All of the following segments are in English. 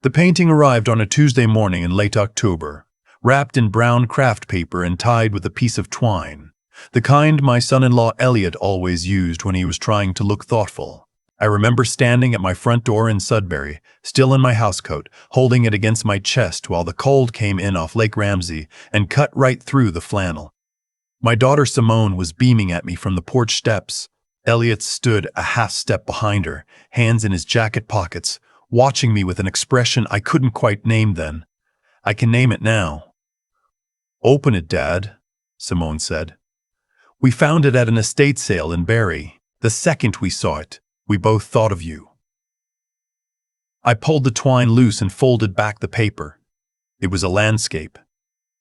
The painting arrived on a Tuesday morning in late October, wrapped in brown craft paper and tied with a piece of twine, the kind my son-in-law Elliot always used when he was trying to look thoughtful. I remember standing at my front door in Sudbury, still in my housecoat, holding it against my chest while the cold came in off Lake Ramsey and cut right through the flannel. My daughter Simone was beaming at me from the porch steps. Elliot stood a half step behind her, hands in his jacket pockets, watching me with an expression I couldn't quite name then. I can name it now. "Open it, Dad," Simone said. "We found it at an estate sale in Barrie. The second we saw it, we both thought of you." I pulled the twine loose and folded back the paper. It was a landscape.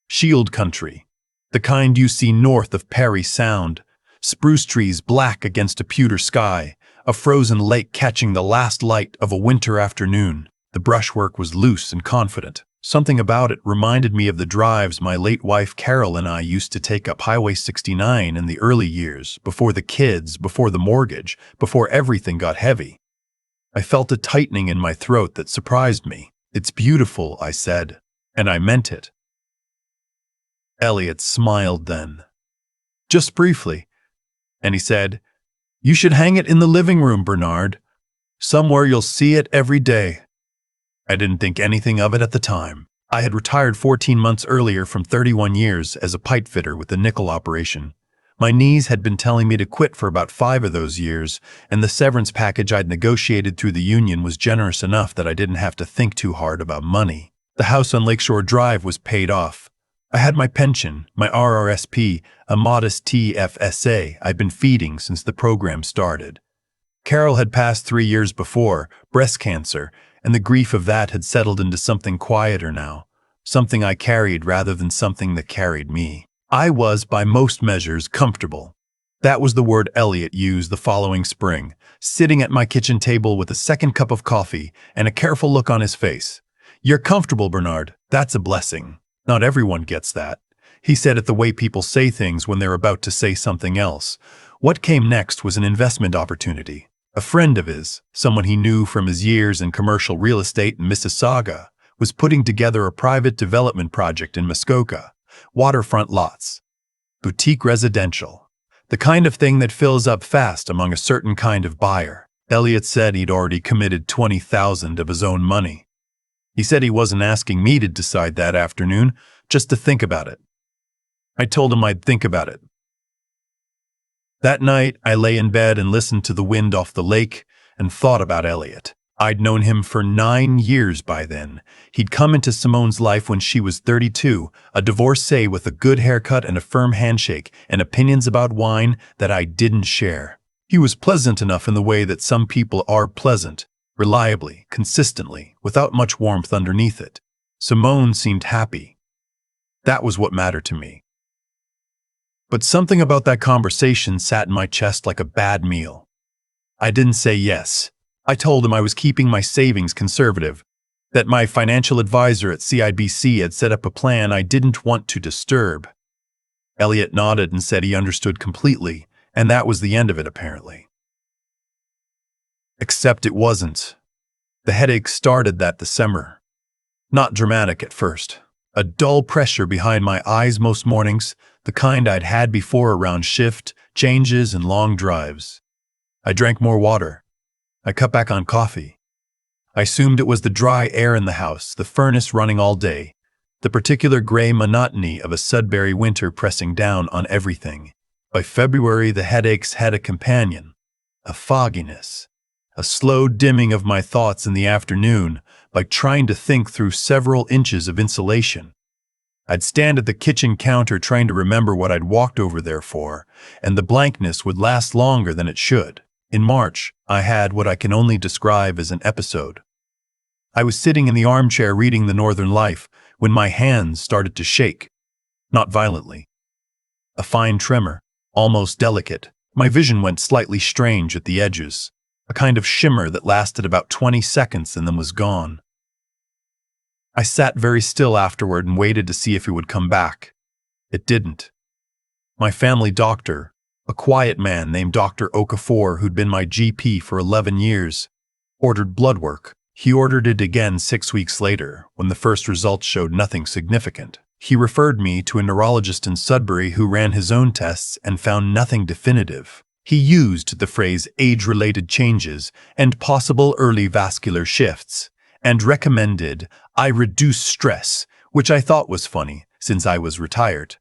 Shield country, the kind you see north of Parry Sound, spruce trees black against a pewter sky, a frozen lake catching the last light of a winter afternoon. The brushwork was loose and confident. Something about it reminded me of the drives my late wife Carol and I used to take up Highway 69 in the early years, before the kids, before the mortgage, before everything got heavy. I felt a tightening in my throat that surprised me. "It's beautiful," I said, and I meant it. Elliot smiled then, just briefly, and he said, "You should hang it in the living room, Bernard. Somewhere you'll see it every day." I didn't think anything of it at the time. I had retired 14 months earlier from 31 years as a pipe fitter with the nickel operation. My knees had been telling me to quit for about 5 of those years, and the severance package I'd negotiated through the union was generous enough that I didn't have to think too hard about money. The house on Lakeshore Drive was paid off. I had my pension, my RRSP, a modest TFSA I'd been feeding since the program started. Carol had passed 3 years before, breast cancer, and the grief of that had settled into something quieter now, something I carried rather than something that carried me. I was, by most measures, comfortable. That was the word Elliot used the following spring, sitting at my kitchen table with a second cup of coffee and a careful look on his face. "You're comfortable, Bernard. That's a blessing. Not everyone gets that." He said it the way people say things when they're about to say something else. What came next was an investment opportunity. A friend of his, someone he knew from his years in commercial real estate in Mississauga, was putting together a private development project in Muskoka. Waterfront lots. Boutique residential. The kind of thing that fills up fast among a certain kind of buyer. Elliot said he'd already committed $20,000 of his own money. He said he wasn't asking me to decide that afternoon, just to think about it. I told him I'd think about it. That night, I lay in bed and listened to the wind off the lake and thought about Elliot. I'd known him for 9 years by then. He'd come into Simone's life when she was 32, a divorcee with a good haircut and a firm handshake and opinions about wine that I didn't share. He was pleasant enough in the way that some people are pleasant, reliably, consistently, without much warmth underneath it. Simone seemed happy. That was what mattered to me. But something about that conversation sat in my chest like a bad meal. I didn't say yes. I told him I was keeping my savings conservative, that my financial advisor at CIBC had set up a plan I didn't want to disturb. Elliot nodded and said he understood completely, and that was the end of it apparently. Except it wasn't. The headache started that December. Not dramatic at first. A dull pressure behind my eyes most mornings, the kind I'd had before around shift, changes, and long drives. I drank more water. I cut back on coffee. I assumed it was the dry air in the house, the furnace running all day, the particular gray monotony of a Sudbury winter pressing down on everything. By February, the headaches had a companion, a fogginess, a slow dimming of my thoughts in the afternoon, like trying to think through several inches of insulation. I'd stand at the kitchen counter trying to remember what I'd walked over there for, and the blankness would last longer than it should. In March, I had what I can only describe as an episode. I was sitting in the armchair reading The Northern Life when my hands started to shake. Not violently. A fine tremor, almost delicate. My vision went slightly strange at the edges, a kind of shimmer that lasted about 20 seconds and then was gone. I sat very still afterward and waited to see if it would come back. It didn't. My family doctor, a quiet man named Dr. Okafor, who'd been my GP for 11 years, ordered blood work. He ordered it again 6 weeks later, when the first results showed nothing significant. He referred me to a neurologist in Sudbury who ran his own tests and found nothing definitive. He used the phrase age-related changes and possible early vascular shifts, and recommended I reduce stress, which I thought was funny since I was retired.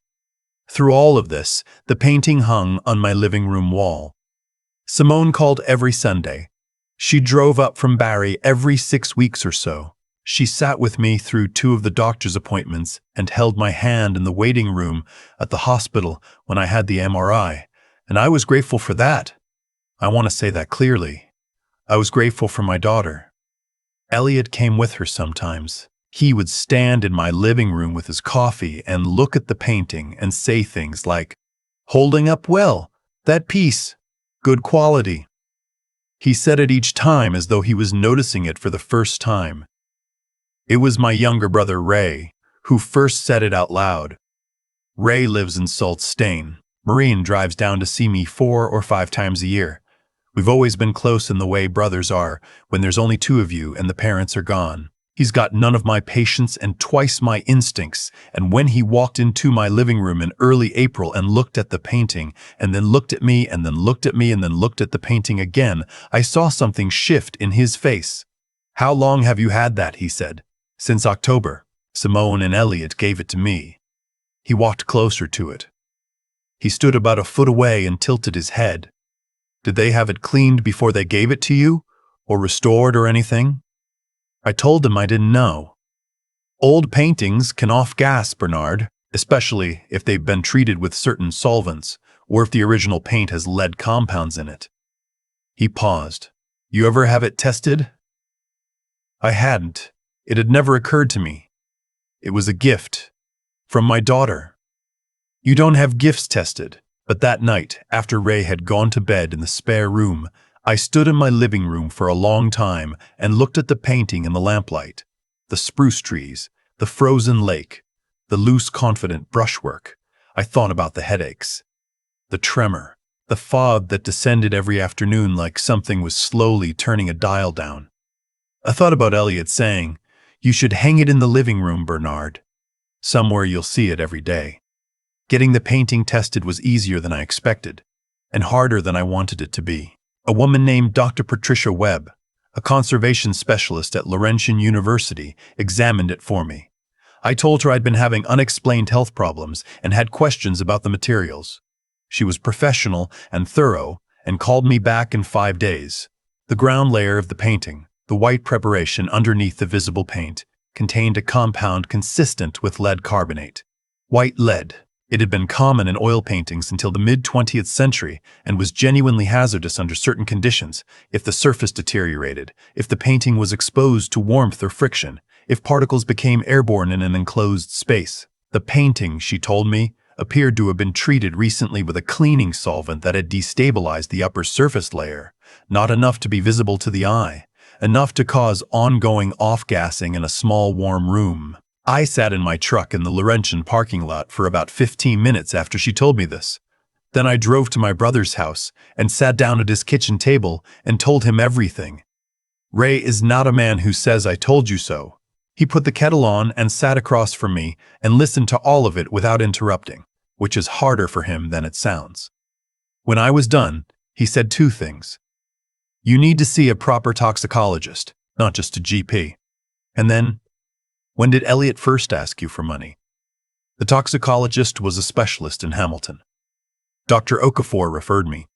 Through all of this, the painting hung on my living room wall. Simone called every Sunday. She drove up from Barrie every 6 weeks or so. She sat with me through 2 of the doctor's appointments and held my hand in the waiting room at the hospital when I had the MRI, and I was grateful for that. I want to say that clearly. I was grateful for my daughter. Elliot came with her sometimes. He would stand in my living room with his coffee and look at the painting and say things like, "Holding up well, that piece, good quality." He said it each time as though he was noticing it for the first time. It was my younger brother Ray who first said it out loud. Ray lives in Sault Ste. Marie and drives down to see me 4 or 5 times a year. We've always been close in the way brothers are when there's only 2 of you and the parents are gone. He's got none of my patience and twice my instincts, and when he walked into my living room in early April and looked at the painting, and then looked at me, and then looked at me, and then looked at the painting again, I saw something shift in his face. "How long have you had that?" he said. "Since October. Simone and Elliot gave it to me." He walked closer to it. He stood about a foot away and tilted his head. "Did they have it cleaned before they gave it to you, or restored or anything?" I told him I didn't know. Old paintings can off-gas, Bernard, especially if they've been treated with certain solvents, or if the original paint has lead compounds in it. He paused. "You ever have it tested?" I hadn't. It had never occurred to me. It was a gift. From my daughter. You don't have gifts tested, but that night, after Ray had gone to bed in the spare room, I stood in my living room for a long time and looked at the painting in the lamplight, the spruce trees, the frozen lake, the loose, confident brushwork. I thought about the headaches, the tremor, the fog that descended every afternoon like something was slowly turning a dial down. I thought about Elliot saying, "You should hang it in the living room, Bernard. Somewhere you'll see it every day." Getting the painting tested was easier than I expected, and harder than I wanted it to be. A woman named Dr. Patricia Webb, a conservation specialist at Laurentian University, examined it for me. I told her I'd been having unexplained health problems and had questions about the materials. She was professional and thorough and called me back in 5 days. The ground layer of the painting, the white preparation underneath the visible paint, contained a compound consistent with lead carbonate. White lead. It had been common in oil paintings until the mid-20th century and was genuinely hazardous under certain conditions: if the surface deteriorated, if the painting was exposed to warmth or friction, if particles became airborne in an enclosed space. The painting, she told me, appeared to have been treated recently with a cleaning solvent that had destabilized the upper surface layer, not enough to be visible to the eye, enough to cause ongoing off-gassing in a small warm room. I sat in my truck in the Laurentian parking lot for about 15 minutes after she told me this. Then I drove to my brother's house and sat down at his kitchen table and told him everything. Ray is not a man who says "I told you so." He put the kettle on and sat across from me and listened to all of it without interrupting, which is harder for him than it sounds. When I was done, he said 2 things. "You need to see a proper toxicologist, not just a GP." And then, "When did Elliot first ask you for money?" The toxicologist was a specialist in Hamilton. Dr. Okafor referred me.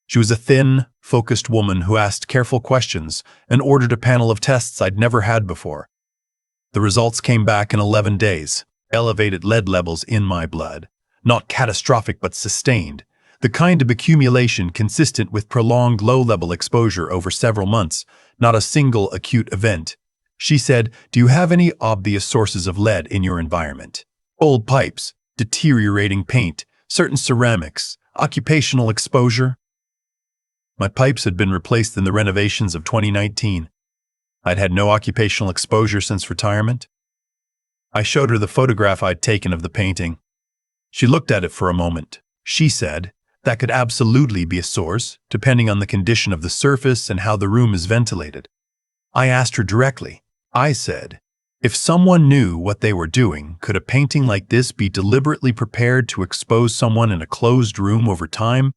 She was a thin, focused woman who asked careful questions and ordered a panel of tests I'd never had before. The results came back in 11 days. Elevated lead levels in my blood. Not catastrophic but sustained. The kind of accumulation consistent with prolonged low-level exposure over several months, not a single acute event. She said, "Do you have any obvious sources of lead in your environment? Old pipes, deteriorating paint, certain ceramics, occupational exposure?" My pipes had been replaced in the renovations of 2019. I'd had no occupational exposure since retirement. I showed her the photograph I'd taken of the painting. She looked at it for a moment. She said, "That could absolutely be a source, depending on the condition of the surface and how the room is ventilated." I asked her directly. I said, if someone knew what they were doing, could a painting like this be deliberately prepared to expose someone in a closed room over time?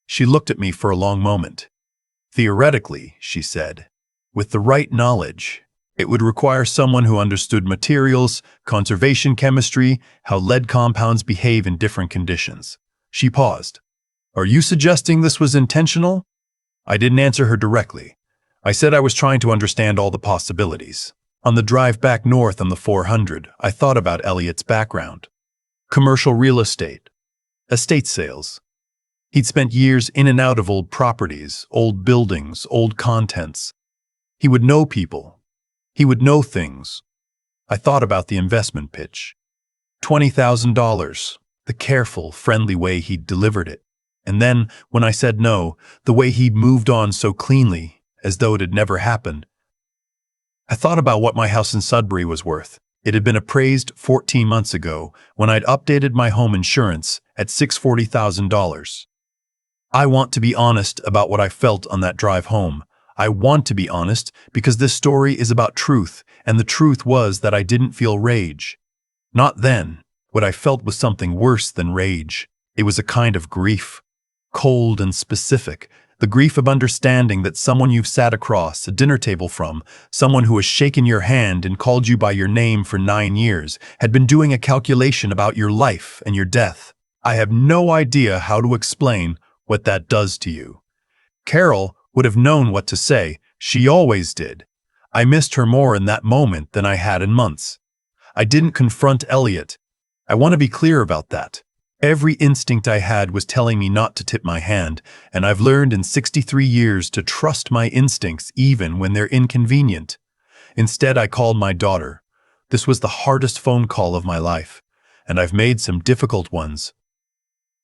She looked at me for a long moment. Theoretically, she said, with the right knowledge, it would require someone who understood materials, conservation chemistry, how lead compounds behave in different conditions. She paused. Are you suggesting this was intentional? I didn't answer her directly. I said I was trying to understand all the possibilities. On the drive back north on the 400, I thought about Elliot's background. Commercial real estate. Estate sales. He'd spent years in and out of old properties, old buildings, old contents. He would know people. He would know things. I thought about the investment pitch. $20,000. The careful, friendly way he'd delivered it. And then, when I said no, the way he'd moved on so cleanly, as though it had never happened. I thought about what my house in Sudbury was worth. It had been appraised 14 months ago when I'd updated my home insurance at $640,000. I want to be honest about what I felt on that drive home. I want to be honest because this story is about truth, and the truth was that I didn't feel rage. Not then. What I felt was something worse than rage. It was a kind of grief. Cold and specific. The grief of understanding that someone you've sat across a dinner table from, someone who has shaken your hand and called you by your name for 9 years, had been doing a calculation about your life and your death. I have no idea how to explain what that does to you. Carol would have known what to say. She always did. I missed her more in that moment than I had in months. I didn't confront Elliot. I want to be clear about that. Every instinct I had was telling me not to tip my hand, and I've learned in 63 years to trust my instincts even when they're inconvenient. Instead, I called my daughter. This was the hardest phone call of my life, and I've made some difficult ones.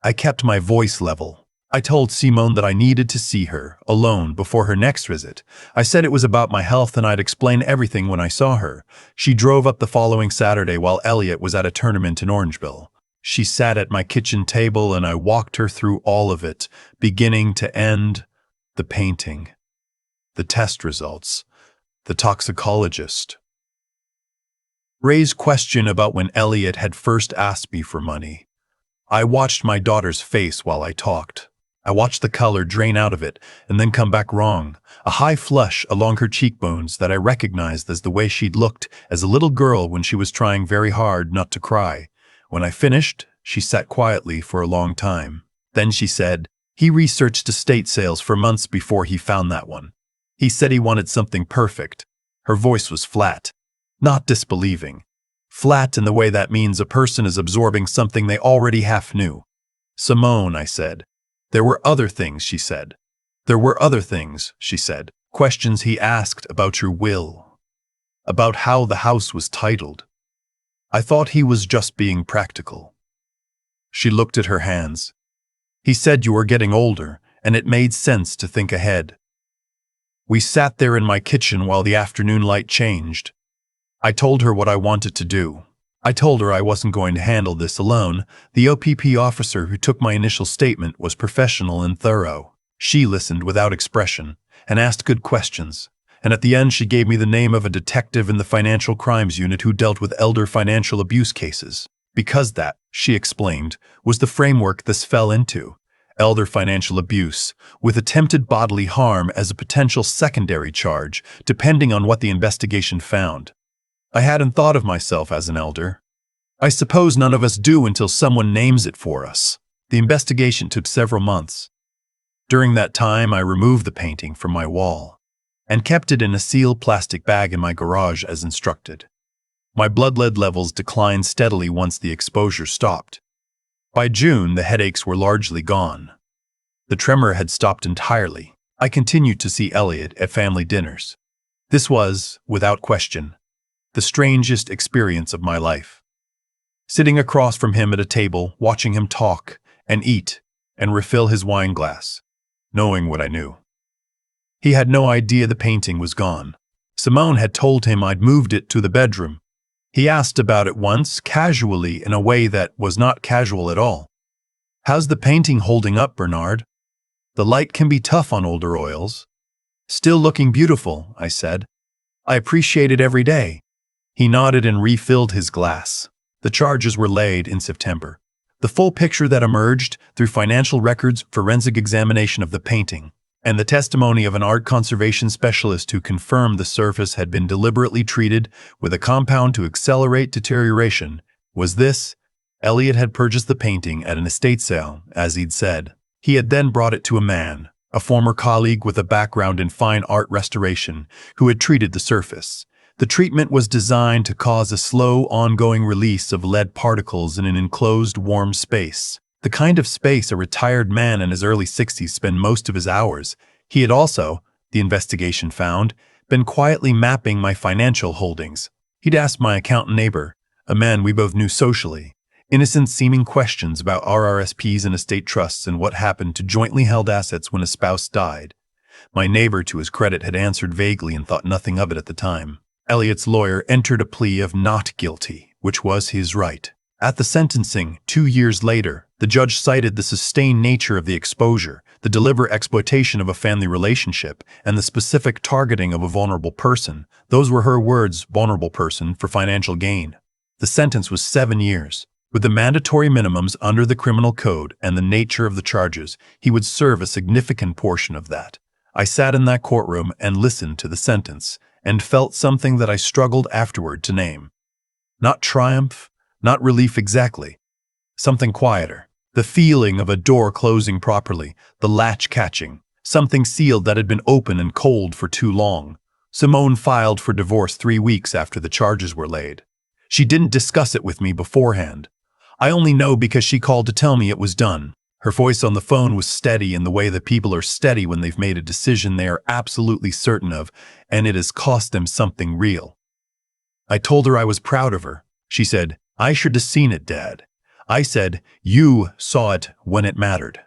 I kept my voice level. I told Simone that I needed to see her, alone, before her next visit. I said it was about my health and I'd explain everything when I saw her. She drove up the following Saturday while Elliot was at a tournament in Orangeville. She sat at my kitchen table and I walked her through all of it, beginning to end, the painting, the test results, the toxicologist. Ray's question about when Elliot had first asked me for money. I watched my daughter's face while I talked. I watched the color drain out of it and then come back wrong, a high flush along her cheekbones that I recognized as the way she'd looked as a little girl when she was trying very hard not to cry. When I finished, she sat quietly for a long time. Then she said, he researched estate sales for months before he found that one. He said he wanted something perfect. Her voice was flat, not disbelieving. Flat in the way that means a person is absorbing something they already half knew. Simone, I said. There were other things, she said. There were other things, she said. Questions he asked about your will. About how the house was titled. I thought he was just being practical. She looked at her hands. He said you were getting older, and it made sense to think ahead. We sat there in my kitchen while the afternoon light changed. I told her what I wanted to do. I told her I wasn't going to handle this alone. The OPP officer who took my initial statement was professional and thorough. She listened without expression and asked good questions. And at the end she gave me the name of a detective in the financial crimes unit who dealt with elder financial abuse cases. Because that, she explained, was the framework this fell into. Elder financial abuse, with attempted bodily harm as a potential secondary charge, depending on what the investigation found. I hadn't thought of myself as an elder. I suppose none of us do until someone names it for us. The investigation took several months. During that time, I removed the painting from my wall and kept it in a sealed plastic bag in my garage as instructed. My blood lead levels declined steadily once the exposure stopped. By June, the headaches were largely gone. The tremor had stopped entirely. I continued to see Elliot at family dinners. This was, without question, the strangest experience of my life. Sitting across from him at a table, watching him talk and eat and refill his wine glass, knowing what I knew. He had no idea the painting was gone. Simone had told him I'd moved it to the bedroom. He asked about it once, casually, in a way that was not casual at all. How's the painting holding up, Bernard? The light can be tough on older oils. Still looking beautiful, I said. I appreciate it every day." He nodded and refilled his glass. The charges were laid in September. The full picture that emerged through financial records, forensic examination of the painting, and the testimony of an art conservation specialist who confirmed the surface had been deliberately treated with a compound to accelerate deterioration was this: Elliot had purchased the painting at an estate sale, as he'd said. He had then brought it to a man, a former colleague with a background in fine art restoration, who had treated the surface. The treatment was designed to cause a slow, ongoing release of lead particles in an enclosed, warm space, the kind of space a retired man in his early 60s spent most of his hours. He had also, the investigation found, been quietly mapping my financial holdings. He'd asked my accountant neighbor, a man we both knew socially, innocent-seeming questions about RRSPs and estate trusts and what happened to jointly held assets when a spouse died. My neighbor, to his credit, had answered vaguely and thought nothing of it at the time. Elliot's lawyer entered a plea of not guilty, which was his right. At the sentencing, 2 years later, the judge cited the sustained nature of the exposure, the deliberate exploitation of a family relationship, and the specific targeting of a vulnerable person. Those were her words, vulnerable person, for financial gain. The sentence was 7 years. With the mandatory minimums under the criminal code and the nature of the charges, he would serve a significant portion of that. I sat in that courtroom and listened to the sentence, and felt something that I struggled afterward to name. Not triumph, not relief exactly. Something quieter. The feeling of a door closing properly, the latch catching. Something sealed that had been open and cold for too long. Simone filed for divorce 3 weeks after the charges were laid. She didn't discuss it with me beforehand. I only know because she called to tell me it was done. Her voice on the phone was steady in the way that people are steady when they've made a decision they are absolutely certain of, and it has cost them something real. I told her I was proud of her. She said, "I should have seen it, Dad." I said, "You saw it when it mattered."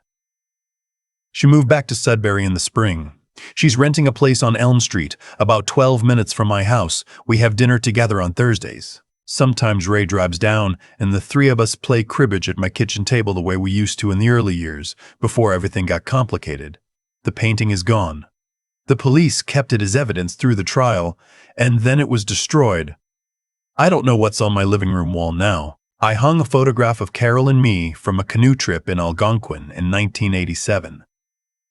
She moved back to Sudbury in the spring. She's renting a place on Elm Street, about 12 minutes from my house. We have dinner together on Thursdays. Sometimes Ray drives down, and the three of us play cribbage at my kitchen table the way we used to in the early years, before everything got complicated. The painting is gone. The police kept it as evidence through the trial, and then it was destroyed. I don't know what's on my living room wall now. I hung a photograph of Carol and me from a canoe trip in Algonquin in 1987.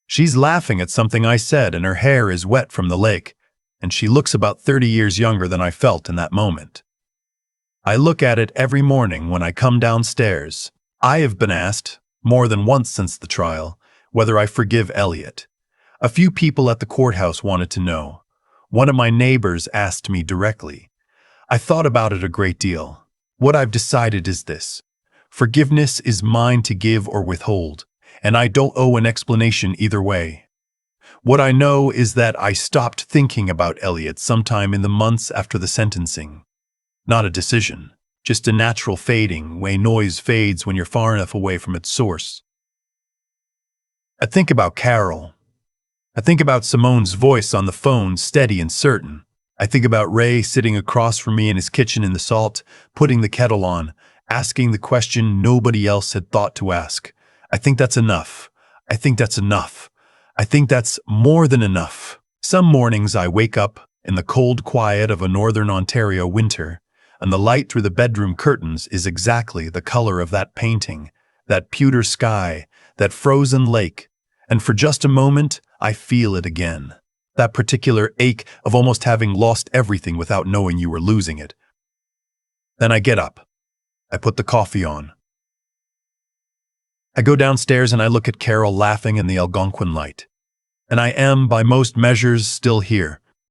She's laughing at something I said, and her hair is wet from the lake, and she looks about 30 years younger than I felt in that moment. I look at it every morning when I come downstairs. I have been asked, more than once since the trial, whether I forgive Elliot. A few people at the courthouse wanted to know. One of my neighbors asked me directly. I thought about it a great deal. What I've decided is this: forgiveness is mine to give or withhold, and I don't owe an explanation either way. What I know is that I stopped thinking about Elliot sometime in the months after the sentencing. Not a decision, just a natural fading, way noise fades when you're far enough away from its source. I think about Carol. I think about Simone's voice on the phone, steady and certain. I think about Ray sitting across from me in his kitchen in the salt, putting the kettle on, asking the question nobody else had thought to ask. I think that's enough. I think that's enough. I think that's more than enough. Some mornings I wake up in the cold quiet of a northern Ontario winter, and the light through the bedroom curtains is exactly the color of that painting, that pewter sky, that frozen lake, and for just a moment I feel it again. That particular ache of almost having lost everything without knowing you were losing it. Then I get up. I put the coffee on. I go downstairs and I look at Carol laughing in the Algonquin light. And I am, by most measures, still here,